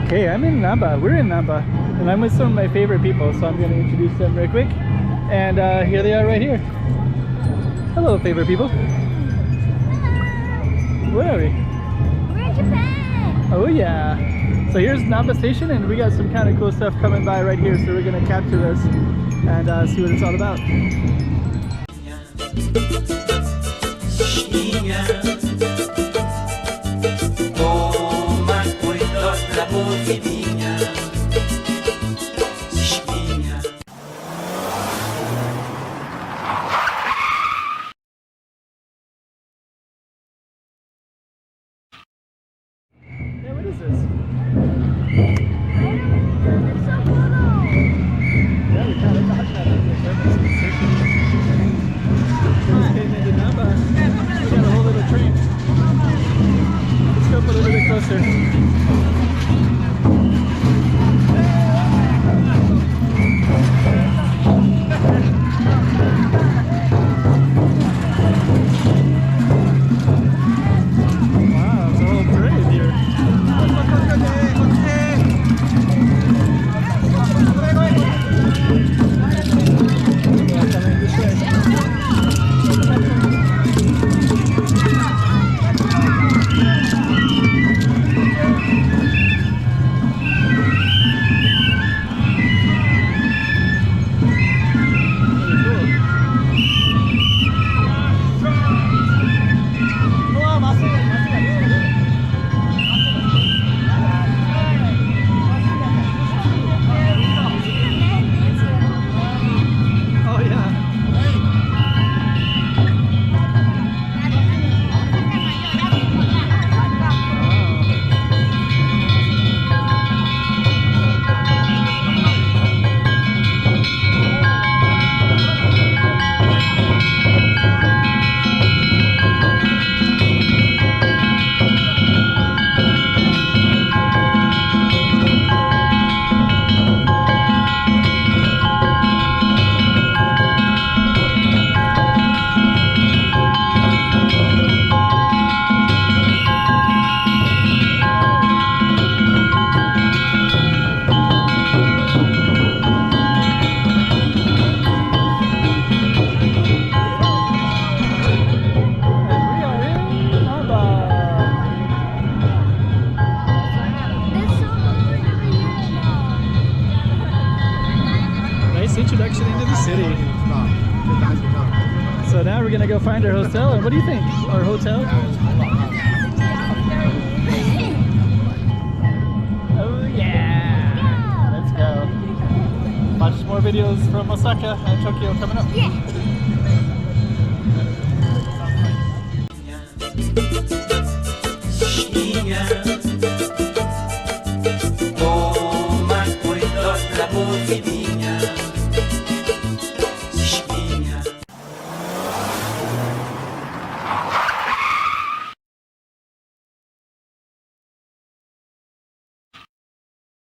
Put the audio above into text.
Okay, I'm in Namba. We're in Namba, and I'm with some of my favorite people, so I'm going to introduce them real quick. And here they are right here. Hello, favorite people. Where are we? We're in Japan! Oh yeah. So here's Namba Station, and we got some kind of cool stuff coming by right here, so we're going to capture this and see what it's all about. Yeah, what is this? It's so cool! Yeah, we kind of thought that was a service station. Just came into Namba. We got a whole little train. Let's go up a little bit closer. Wow, it's a whole parade here. Coming this way. Oh yeah. Introduction into the city. So now we're gonna go find our hotel. And what do you think? Our hotel? Oh yeah! Let's go. Watch more videos from Osaka and Tokyo coming up. Yeah.